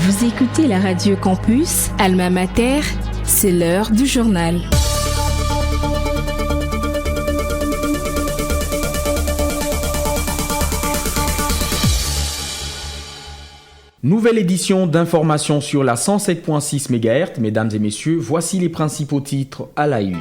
Vous écoutez la radio Campus, Alma Mater, c'est l'heure du journal. Nouvelle édition d'information sur la 107.6 MHz. Mesdames et messieurs, voici les principaux titres à la une.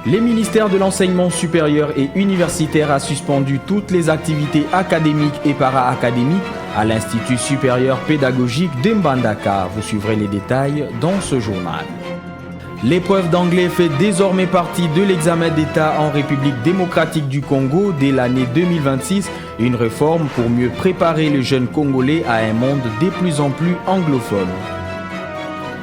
Les ministères de l'enseignement supérieur et universitaire a suspendu toutes les activités académiques et para-académiques à l'Institut supérieur pédagogique de Mbandaka. Vous suivrez les détails dans ce journal. L'épreuve d'anglais fait désormais partie de l'examen d'État en République démocratique du Congo dès l'année 2026, une réforme pour mieux préparer les jeunes Congolais à un monde de plus en plus anglophone.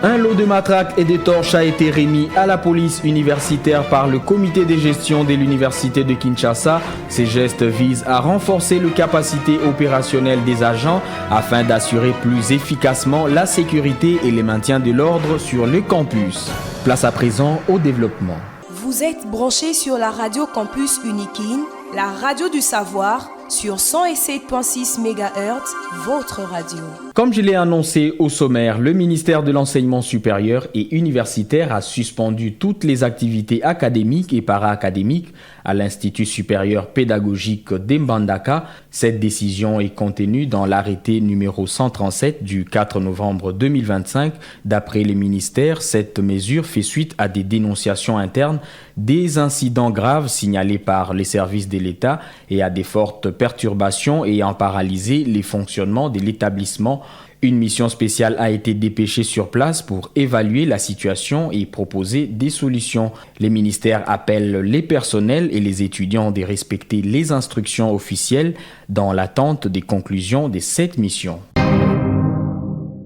Un lot de matraques et de torches a été remis à la police universitaire par le comité de gestion de l'université de Kinshasa. Ces gestes visent à renforcer les capacités opérationnelles des agents afin d'assurer plus efficacement la sécurité et le maintien de l'ordre sur le campus. Place à présent au développement. Vous êtes branchés sur la radio Campus Unikin, la radio du savoir, sur 107.6 MHz, votre radio. Comme je l'ai annoncé au sommaire, le ministère de l'Enseignement supérieur et universitaire a suspendu toutes les activités académiques et para-académiques à l'Institut supérieur pédagogique d'Mbandaka. Cette décision est contenue dans l'arrêté numéro 137 du 4 novembre 2025. D'après les ministères, cette mesure fait suite à des dénonciations internes des incidents graves signalés par les services de l'État et à des fortes perturbations ayant paralysé les fonctionnements de l'établissement. Une mission spéciale a été dépêchée sur place pour évaluer la situation et proposer des solutions. Les ministères appellent les personnels et les étudiants de respecter les instructions officielles dans l'attente des conclusions de cette mission.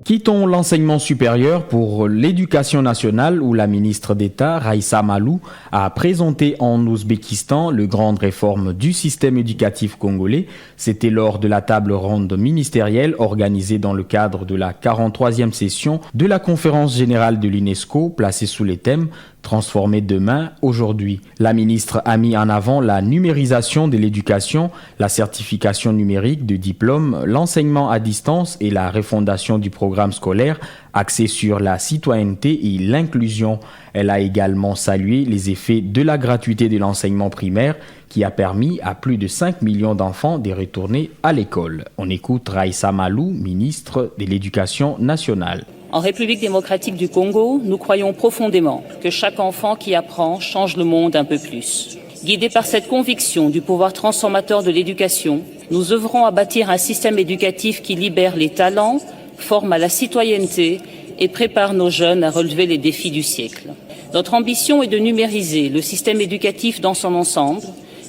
Quittons l'enseignement supérieur pour l'éducation nationale où la ministre d'État, Raissa Malou, a présenté en Ouzbékistan le grande réforme du système éducatif congolais. C'était lors de la table ronde ministérielle organisée dans le cadre de la 43e session de la conférence générale de l'UNESCO, placée sous les thèmes transformer demain, aujourd'hui. La ministre a mis en avant la numérisation de l'éducation, la certification numérique de diplômes, l'enseignement à distance et la refondation du programme scolaire axé sur la citoyenneté et l'inclusion. Elle a également salué les effets de la gratuité de l'enseignement primaire qui a permis à plus de 5 millions d'enfants de retourner à l'école. On écoute Raissa Malou, ministre de l'Éducation nationale. En République démocratique du Congo, nous croyons profondément que chaque enfant qui apprend change le monde un peu plus. Guidés par cette conviction du pouvoir transformateur de l'éducation, nous œuvrons à bâtir un système éducatif qui libère les talents, forme à la citoyenneté et prépare nos jeunes à relever les défis du siècle. Notre ambition est de numériser le système éducatif dans son ensemble,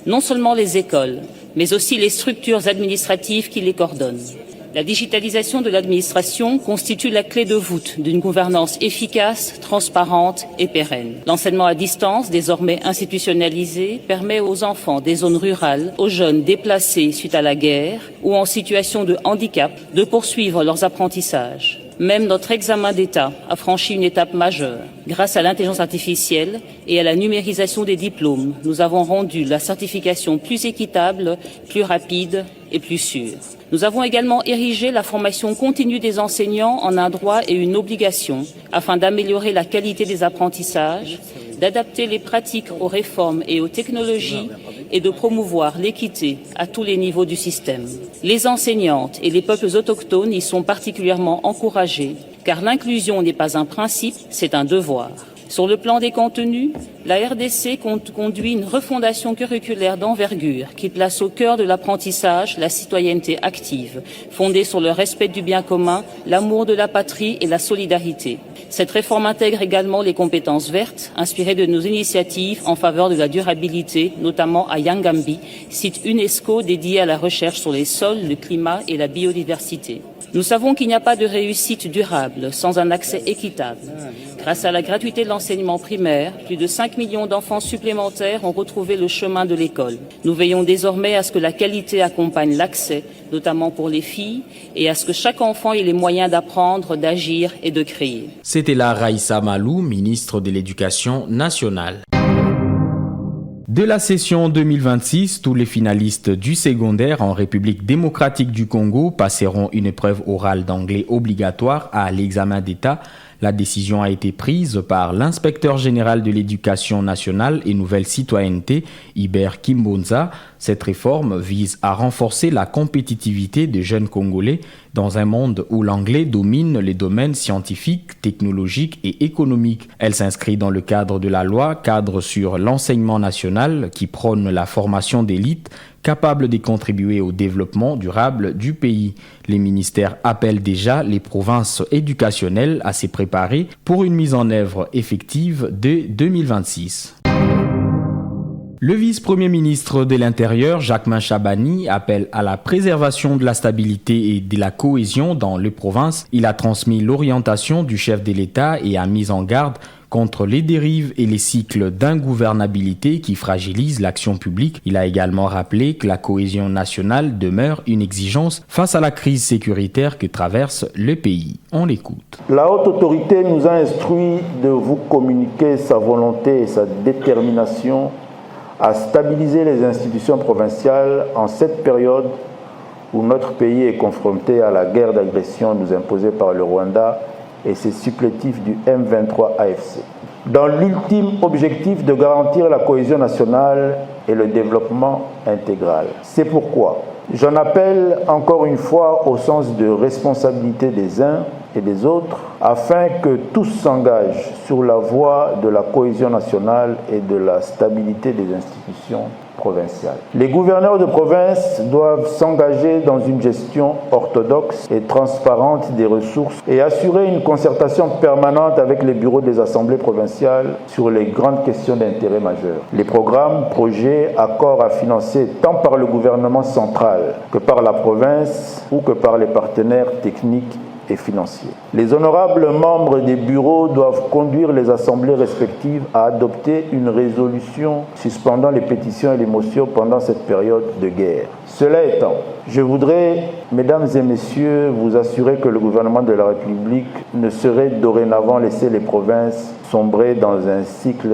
non seulement les écoles, mais aussi les structures administratives qui les coordonnent. La digitalisation de l'administration constitue la clé de voûte d'une gouvernance efficace, transparente et pérenne. L'enseignement à distance, désormais institutionnalisé, permet aux enfants des zones rurales, aux jeunes déplacés suite à la guerre ou en situation de handicap de poursuivre leurs apprentissages. Même notre examen d'État a franchi une étape majeure. Grâce à l'intelligence artificielle et à la numérisation des diplômes, nous avons rendu la certification plus équitable, plus rapide et plus sûre. Nous avons également érigé la formation continue des enseignants en un droit et une obligation afin d'améliorer la qualité des apprentissages, d'adapter les pratiques aux réformes et aux technologies et de promouvoir l'équité à tous les niveaux du système. Les enseignantes et les peuples autochtones y sont particulièrement encouragés car l'inclusion n'est pas un principe, c'est un devoir. Sur le plan des contenus, la RDC conduit une refondation curriculaire d'envergure qui place au cœur de l'apprentissage la citoyenneté active, fondée sur le respect du bien commun, l'amour de la patrie et la solidarité. Cette réforme intègre également les compétences vertes, inspirées de nos initiatives en faveur de la durabilité, notamment à Yangambi, site UNESCO dédié à la recherche sur les sols, le climat et la biodiversité. Nous savons qu'il n'y a pas de réussite durable sans un accès équitable. Grâce à la gratuité de l'enseignement primaire, plus de 5 millions d'enfants supplémentaires ont retrouvé le chemin de l'école. Nous veillons désormais à ce que la qualité accompagne l'accès, notamment pour les filles, et à ce que chaque enfant ait les moyens d'apprendre, d'agir et de créer. C'était là Raissa Malou, ministre de l'Éducation nationale. De la session 2026, tous les finalistes du secondaire en République démocratique du Congo passeront une épreuve orale d'anglais obligatoire à l'examen d'État. La décision a été prise par l'inspecteur général de l'éducation nationale et nouvelle citoyenneté, Hubert Kimbonza. Cette réforme vise à renforcer la compétitivité des jeunes Congolais dans un monde où l'anglais domine les domaines scientifiques, technologiques et économiques. Elle s'inscrit dans le cadre de la loi cadre sur l'enseignement national qui prône la formation d'élite capable de contribuer au développement durable du pays. Les ministères appellent déjà les provinces éducationnelles à s'y préparer pour une mise en œuvre effective dès 2026. Le vice-premier ministre de l'Intérieur, Jacquemain Chabani, appelle à la préservation de la stabilité et de la cohésion dans les provinces. Il a transmis l'orientation du chef de l'État et a mis en garde contre les dérives et les cycles d'ingouvernabilité qui fragilisent l'action publique. Il a également rappelé que la cohésion nationale demeure une exigence face à la crise sécuritaire que traverse le pays. On l'écoute. La haute autorité nous a instruit de vous communiquer sa volonté et sa détermination à stabiliser les institutions provinciales en cette période où notre pays est confronté à la guerre d'agression nous imposée par le Rwanda et ses supplétifs du M23 AFC. Dans l'ultime objectif de garantir la cohésion nationale et le développement intégral. C'est pourquoi j'en appelle encore une fois au sens de responsabilité des uns et des autres, afin que tous s'engagent sur la voie de la cohésion nationale et de la stabilité des institutions provinciales. Les gouverneurs de province doivent s'engager dans une gestion orthodoxe et transparente des ressources et assurer une concertation permanente avec les bureaux des assemblées provinciales sur les grandes questions d'intérêt majeur. Les programmes, projets, accords à financer tant par le gouvernement central que par la province ou que par les partenaires techniques et financiers. Les honorables membres des bureaux doivent conduire les assemblées respectives à adopter une résolution suspendant les pétitions et les motions pendant cette période de guerre. Cela étant, je voudrais, mesdames et messieurs, vous assurer que le gouvernement de la République ne saurait dorénavant laisser les provinces sombrer dans un cycle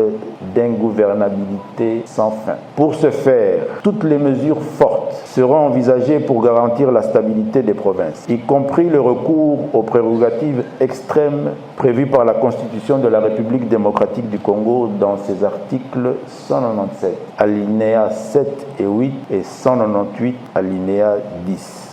d'ingouvernabilité sans fin. Pour ce faire, toutes les mesures fortes seront envisagées pour garantir la stabilité des provinces, y compris le recours aux prérogatives extrêmes prévues par la Constitution de la République démocratique du Congo dans ses articles 197, alinéas 7 et 8 et 198, alinéa 10.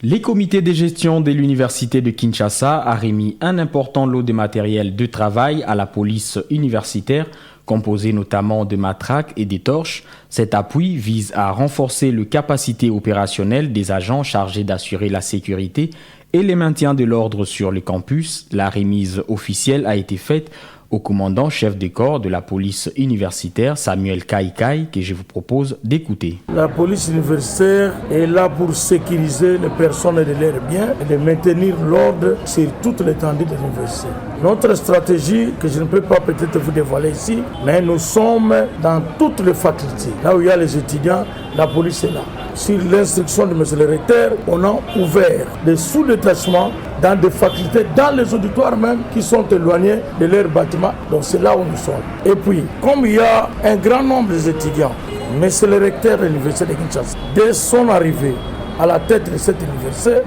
Les comités de gestion de l'université de Kinshasa a remis un important lot de matériel de travail à la police universitaire, composé notamment de matraques et des torches. Cet appui vise à renforcer les capacités opérationnelles des agents chargés d'assurer la sécurité et le maintien de l'ordre sur le campus. La remise officielle a été faite au commandant chef de corps de la police universitaire, Samuel Kaikai, que je vous propose d'écouter. La police universitaire est là pour sécuriser les personnes et leurs biens et de maintenir l'ordre sur toute l'étendue de l'université. Notre stratégie, que je ne peux pas peut-être vous dévoiler ici, mais nous sommes dans toutes les facultés. Là où il y a les étudiants, la police est là. Sur l'instruction de M. le recteur, on a ouvert des sous-détachements dans des facultés, dans les auditoires même, qui sont éloignés de leurs bâtiments. Donc c'est là où nous sommes. Et puis, comme il y a un grand nombre d'étudiants, M. le recteur de l'université de Kinshasa, dès son arrivée à la tête de cette université,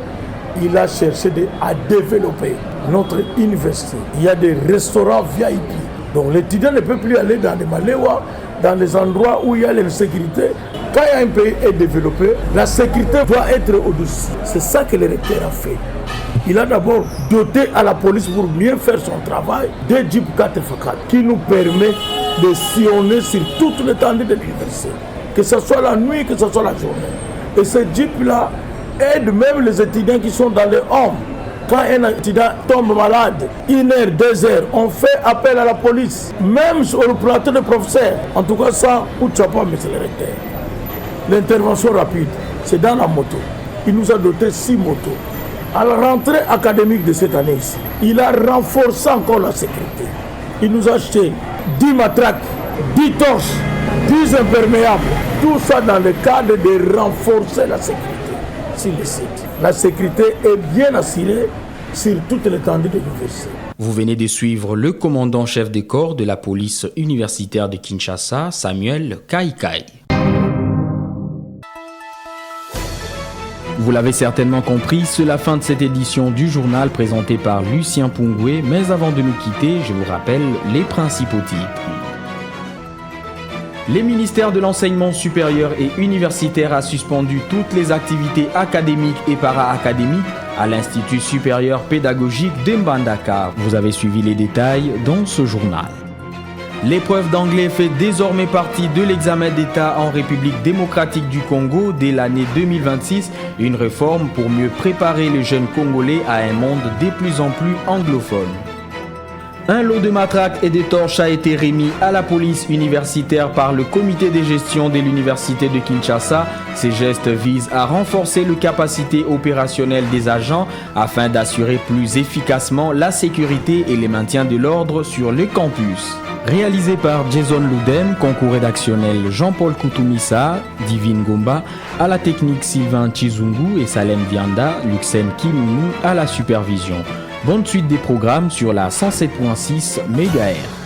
il a cherché à développer notre université. Il y a des restaurants VIP. Donc l'étudiant ne peut plus aller dans les Maléwa, dans les endroits où il y a l'insécurité. Quand un pays est développé, la sécurité doit être au-dessus. C'est ça que le recteur a fait. Il a d'abord doté à la police pour mieux faire son travail des Jeep 4x4 qui nous permet de sillonner sur toute l'étendue de l'université, que ce soit la nuit, que ce soit la journée. Et ces Jeeps-là aident même les étudiants qui sont dans les hommes. Quand un étudiant tombe malade, 1 heure, 2 heures, on fait appel à la police, même sur le plateau de professeurs. En tout cas, ça, où tu n'as pas, monsieur le recteur. L'intervention rapide, c'est dans la moto. Il nous a doté 6 motos. À la rentrée académique de cette année ici, il a renforcé encore la sécurité. Il nous a acheté 10 matraques, 10 torches, 10 imperméables. Tout ça dans le cadre de renforcer la sécurité sur le site. La sécurité est bien assurée sur toute l'étendue de l'université. Vous venez de suivre le commandant-chef des corps de la police universitaire de Kinshasa, Samuel Kaikai. Vous l'avez certainement compris, c'est la fin de cette édition du journal présenté par Lucien Pungwe. Mais avant de nous quitter, je vous rappelle les principaux titres. Les ministères de l'enseignement supérieur et universitaire a suspendu toutes les activités académiques et para-académiques à l'Institut supérieur pédagogique de Mbandaka. Vous avez suivi les détails dans ce journal. L'épreuve d'anglais fait désormais partie de l'examen d'État en République démocratique du Congo dès l'année 2026, une réforme pour mieux préparer les jeunes Congolais à un monde de plus en plus anglophone. Un lot de matraques et de torches a été remis à la police universitaire par le comité de gestion de l'université de Kinshasa. Ces gestes visent à renforcer les capacités opérationnelles des agents afin d'assurer plus efficacement la sécurité et le maintien de l'ordre sur le campus. Réalisé par Jason Ludem, concours rédactionnel Jean-Paul Koutoumissa, Divine Gomba, à la technique Sylvain Chizungu et Salem Vianda, Luxen Kimounou à la supervision. Bonne suite des programmes sur la 107.6 MHz.